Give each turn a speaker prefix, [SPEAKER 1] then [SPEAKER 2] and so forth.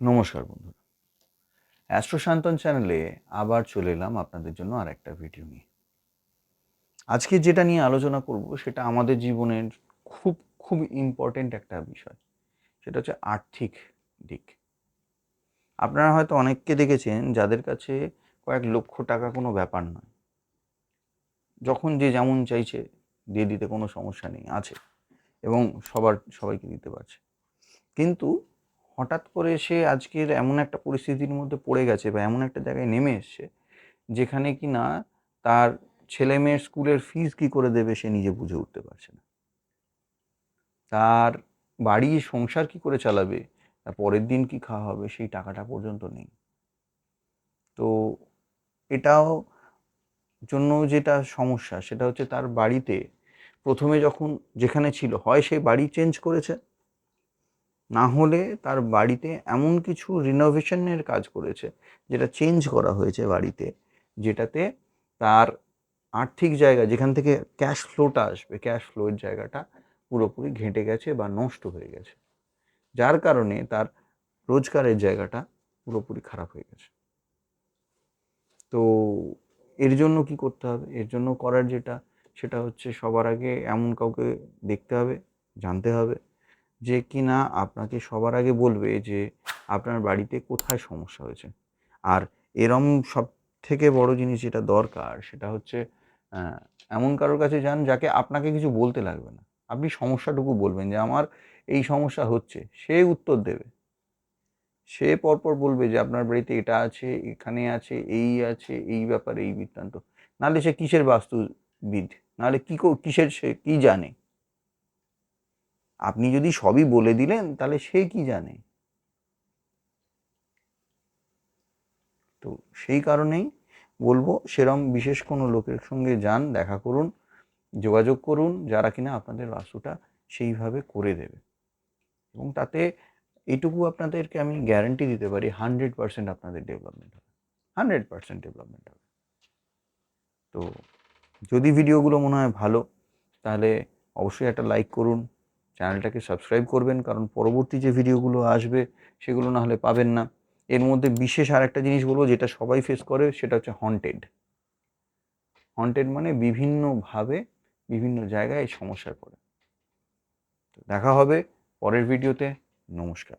[SPEAKER 1] নমস্কার বন্ধুরা, অ্যাস্ট্রো শান্তন চ্যানেলে আবার চলে এলাম আপনাদের জন্য আর একটা ভিডিও নিয়ে। আজকে যেটা নিয়ে আলোচনা করব সেটা আমাদের জীবনের খুব খুব ইম্পর্টেন্ট একটা বিষয়। সেটা হচ্ছে আর্থিক দিক। আপনারা হয়তো অনেককে দেখেছেন যাদের কাছে কয়েক লক্ষ টাকা কোনো ব্যাপার নয়, যখন যে যেমন চাইছে দিয়ে দিতে কোনো সমস্যা নেই, আছে এবং সবাইকে দিতে পারছে। কিন্তু হঠাৎ করে সে আজকের এমন একটা পরিস্থিতির মধ্যে পড়ে গেছে বা এমন একটা জায়গায় নেমে এসছে যেখানে কি না তার ছেলে মেয়ের স্কুলের ফিস কি করে দেবে সে নিজে বুঝে উঠতে পারছে না। তার বাড়ি সংসার কি করে চালাবে, তার পরের দিন কি খাওয়া হবে সেই টাকাটা পর্যন্ত নেই। তো এটাও জন্য যেটা সমস্যা সেটা হচ্ছে তার বাড়িতে প্রথমে যখন যেখানে ছিল হয় সেই বাড়ি চেঞ্জ করেছে, না হলে তার বাড়িতে এমন কিছু রিনোভেশনের কাজ করেছে যেটা চেঞ্জ করা হয়েছে বাড়িতে, যেটাতে তার আর্থিক জায়গা যেখান থেকে ক্যাশ ফ্লোটা আসবে, ক্যাশ ফ্লোয়ের জায়গাটা পুরোপুরি ঘেঁটে গেছে বা নষ্ট হয়ে গেছে, যার কারণে তার রোজগারের জায়গাটা পুরোপুরি খারাপ হয়ে গেছে। তো এর জন্য কি করতে হবে? এর জন্য করার যেটা সেটা হচ্ছে সবার আগে এমন কাউকে দেখতে হবে, জানতে হবে যে কি না আপনাকে সবার আগে বলবে যে আপনার বাড়িতে কোথায় সমস্যা হয়েছে। আর এরম সব থেকে বড় জিনিস যেটা দরকার সেটা হচ্ছে এমন কারোর কাছে যান যাকে আপনাকে কিছু বলতে লাগবে না, আপনি সমস্যাটুকু বলবেন যে আমার এই সমস্যা হচ্ছে, সে উত্তর দেবে। সে পরপর বলবে যে আপনার বাড়িতে এটা আছে, এখানে আছে, এই আছে, এই ব্যাপারে এই বৃত্তান্ত। নাহলে সে কিসের বাস্তুবিদ? নাহলে কিসের সে কি জানে? আপনি যদি সবই বলে দিলেন তাহলে সে কি জানে? তো সেই কারণেই বলবো সেরম বিশেষ কোনো লোকের সঙ্গে যান, দেখা করুন, যোগাযোগ করুন, যারা কিনা আপনাদের বাস্তুটা সেইভাবে করে দেবে। এবং তাতে এইটুকু আপনাদেরকে আমি গ্যারান্টি দিতে পারি 100% আপনাদের ডেভেলপমেন্ট হবে, 100% ডেভেলপমেন্ট হবে। তো যদি ভিডিওগুলো মনে হয় ভালো তাহলে অবশ্যই একটা লাইক করুন, চ্যানেলটাকে সাবস্ক্রাইব করবেন, কারণ পরবর্তী যে ভিডিওগুলো আসবে সেগুলো না হলে পাবেন না। এর মধ্যে বিশেষ আর একটা জিনিস বলবো যেটা সবাই ফেস করে, সেটা হচ্ছে হন্টেড। হন্টেড মানে বিভিন্নভাবে বিভিন্ন জায়গায় এই সমস্যায় পড়ে। তো দেখা হবে পরের ভিডিওতে। নমস্কার।